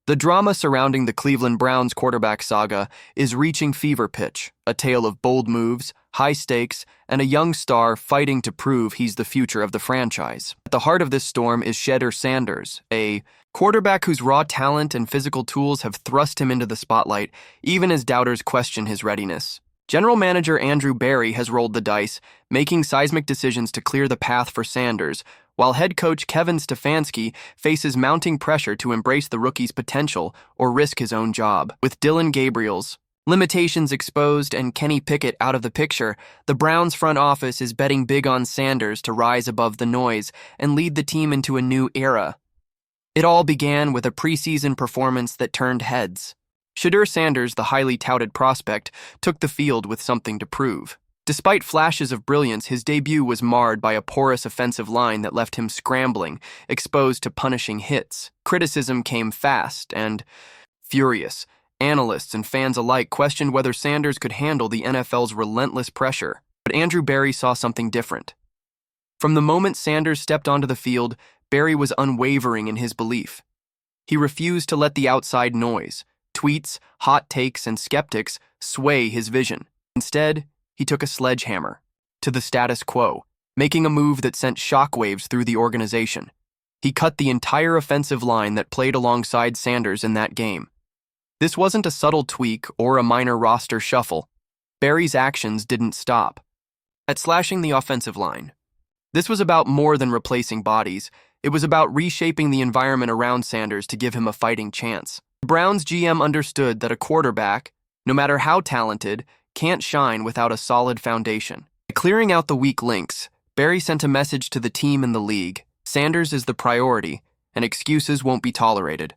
The drama surrounding the Cleveland Browns quarterback saga is reaching fever pitch, a tale of bold moves, high stakes, and a young star fighting to prove he's the future of the franchise. At the heart of this storm is Shedeur Sanders, a quarterback whose raw talent and physical tools have thrust him into the spotlight, even as doubters question his readiness. General Manager Andrew Berry has rolled the dice, making seismic decisions to clear the path for Sanders, while head coach Kevin Stefanski faces mounting pressure to embrace the rookie's potential or risk his own job. With Dylan Gabriel's limitations exposed and Kenny Pickett out of the picture, the Browns front office is betting big on Sanders to rise above the noise and lead the team into a new era. It all began with a preseason performance that turned heads. Shedeur Sanders, the highly touted prospect, took the field with something to prove. Despite flashes of brilliance, his debut was marred by a porous offensive line that left him scrambling, exposed to punishing hits. Criticism came fast and furious. Analysts and fans alike questioned whether Sanders could handle the NFL's relentless pressure. But Andrew Berry saw something different. From the moment Sanders stepped onto the field, Berry was unwavering in his belief. He refused to let the outside noise, tweets, hot takes, and skeptics sway his vision. Instead, he took a sledgehammer to the status quo, making a move that sent shockwaves through the organization. He cut the entire offensive line that played alongside Sanders in that game. This wasn't a subtle tweak or a minor roster shuffle. Berry's actions didn't stop at slashing the offensive line. This was about more than replacing bodies. It was about reshaping the environment around Sanders to give him a fighting chance. The Browns GM understood that a quarterback, no matter how talented, can't shine without a solid foundation. By clearing out the weak links, Berry sent a message to the team and the league. Sanders is the priority, and excuses won't be tolerated.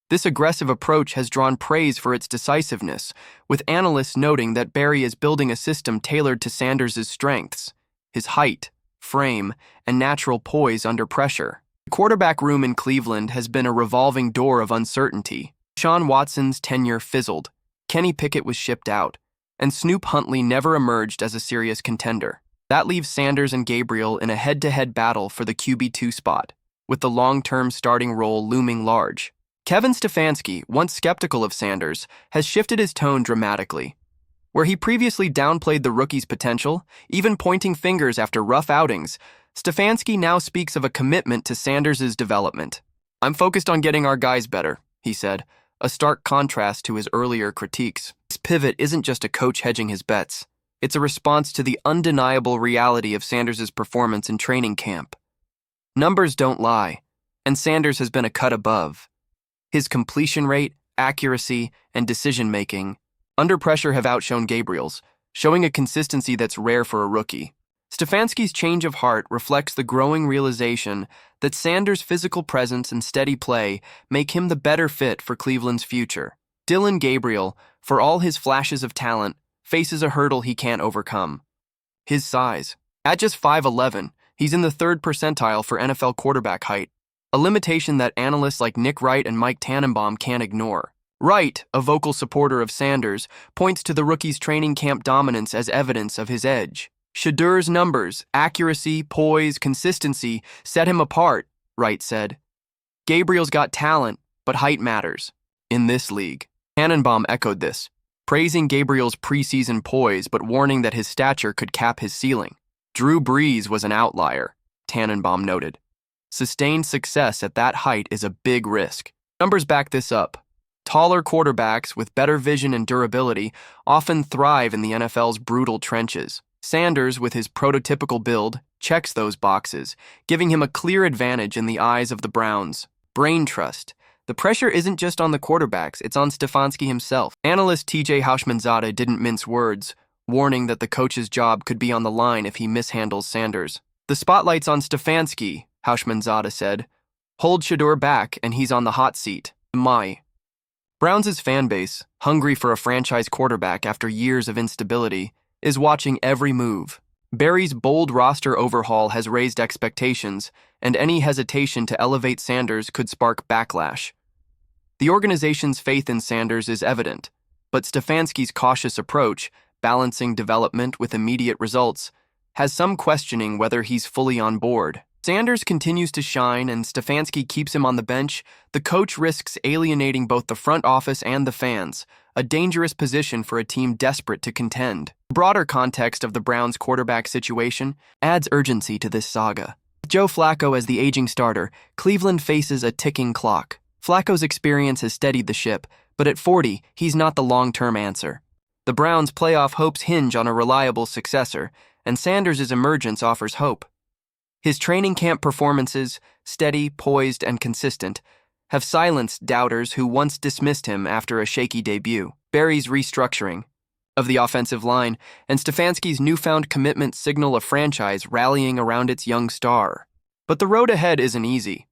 This aggressive approach has drawn praise for its decisiveness, with analysts noting that Berry is building a system tailored to Sanders' strengths, his height, frame, and natural poise under pressure. The quarterback room in Cleveland has been a revolving door of uncertainty. Deshaun Watson's tenure fizzled, Kenny Pickett was shipped out, and Snoop Huntley never emerged as a serious contender. That leaves Sanders and Gabriel in a head-to-head battle for the QB2 spot, with the long-term starting role looming large. Kevin Stefanski, once skeptical of Sanders, has shifted his tone dramatically. Where he previously downplayed the rookie's potential, even pointing fingers after rough outings, Stefanski now speaks of a commitment to Sanders' development. "I'm focused on getting our guys better," he said, a stark contrast to his earlier critiques. This pivot isn't just a coach hedging his bets. It's a response to the undeniable reality of Sanders' performance in training camp. Numbers don't lie, and Sanders has been a cut above. His completion rate, accuracy, and decision-making under pressure have outshone Gabriel's, showing a consistency that's rare for a rookie. Stefanski's change of heart reflects the growing realization that Sanders' physical presence and steady play make him the better fit for Cleveland's future. Dylan Gabriel, for all his flashes of talent, faces a hurdle he can't overcome: his size. At just 5'11", he's in the 3rd percentile for NFL quarterback height, a limitation that analysts like Nick Wright and Mike Tannenbaum can't ignore. Wright, a vocal supporter of Sanders, points to the rookie's training camp dominance as evidence of his edge. Shedeur's numbers, accuracy, poise, consistency set him apart, Wright said. Gabriel's got talent, but height matters. In this league. Tannenbaum echoed this, praising Gabriel's preseason poise but warning that his stature could cap his ceiling. Drew Brees was an outlier, Tannenbaum noted. Sustained success at that height is a big risk. Numbers back this up. Taller quarterbacks with better vision and durability often thrive in the NFL's brutal trenches. Sanders, with his prototypical build, checks those boxes, giving him a clear advantage in the eyes of the Browns. Brain trust. The pressure isn't just on the quarterbacks, it's on Stefanski himself. Analyst TJ Houshmandzadeh didn't mince words, warning that the coach's job could be on the line if he mishandles Sanders. "The spotlight's on Stefanski," Houshmandzadeh said. "Hold Shedeur back and he's on the hot seat." Browns' fan base, hungry for a franchise quarterback after years of instability, is watching every move. Berry's bold roster overhaul has raised expectations, and any hesitation to elevate Sanders could spark backlash. The organization's faith in Sanders is evident, but Stefanski's cautious approach, balancing development with immediate results, has some questioning whether he's fully on board. Sanders continues to shine and Stefanski keeps him on the bench, the coach risks alienating both the front office and the fans, a dangerous position for a team desperate to contend. The broader context of the Browns' quarterback situation adds urgency to this saga. With Joe Flacco as the aging starter, Cleveland faces a ticking clock. Flacco's experience has steadied the ship, but at 40, he's not the long-term answer. The Browns' playoff hopes hinge on a reliable successor, and Sanders' emergence offers hope. His training camp performances, steady, poised, and consistent, have silenced doubters who once dismissed him after a shaky debut. Barry's restructuring of the offensive line and Stefanski's newfound commitment signal a franchise rallying around its young star. But the road ahead isn't easy.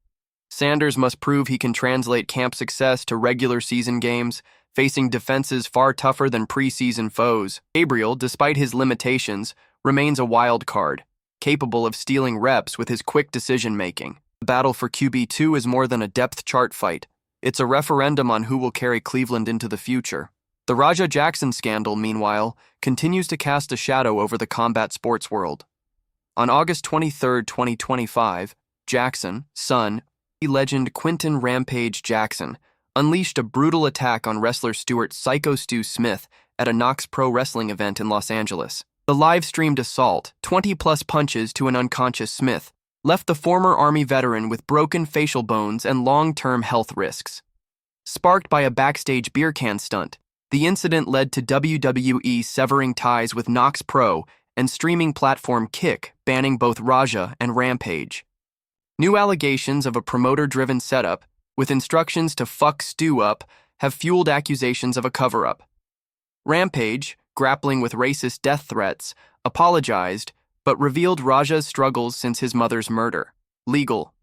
Sanders must prove he can translate camp success to regular season games, facing defenses far tougher than preseason foes. Gabriel, despite his limitations, remains a wild card, capable of stealing reps with his quick decision-making. The battle for QB2 is more than a depth chart fight. It's a referendum on who will carry Cleveland into the future. The Raja Jackson scandal, meanwhile, continues to cast a shadow over the combat sports world. On August 23, 2025, Jackson, son, legend Quinton Rampage Jackson, unleashed a brutal attack on wrestler Stuart Psycho Stu Smith at a Knox Pro Wrestling event in Los Angeles. The live-streamed assault, 20-plus punches to an unconscious Smith, left the former Army veteran with broken facial bones and long-term health risks. Sparked by a backstage beer can stunt, the incident led to WWE severing ties with Knox Pro and streaming platform Kick banning both Raja and Rampage. New allegations of a promoter-driven setup, with instructions to fuck Stu up, have fueled accusations of a cover-up. Rampage, grappling with racist death threats, apologized, but revealed Raja's struggles since his mother's murder. Legal.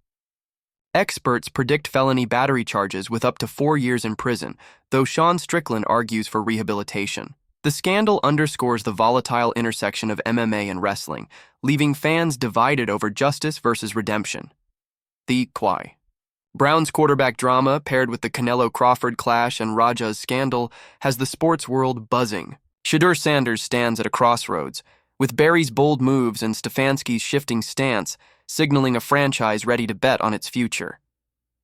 Experts predict felony battery charges with up to 4 years in prison, though Sean Strickland argues for rehabilitation. The scandal underscores the volatile intersection of MMA and wrestling, leaving fans divided over justice versus redemption. The Kwai. Brown's quarterback drama, paired with the Canelo-Crawford clash and Raja's scandal, has the sports world buzzing. Shedeur Sanders stands at a crossroads, with Barry's bold moves and Stefanski's shifting stance signaling a franchise ready to bet on its future.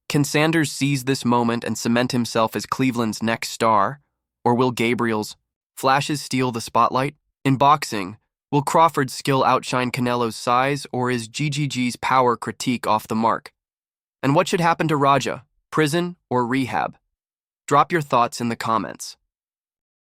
Can Sanders seize this moment and cement himself as Cleveland's next star, or will Gabriel's flashes steal the spotlight? In boxing, will Crawford's skill outshine Canelo's size, or is GGG's power critique off the mark? And what should happen to Raja, prison or rehab? Drop your thoughts in the comments.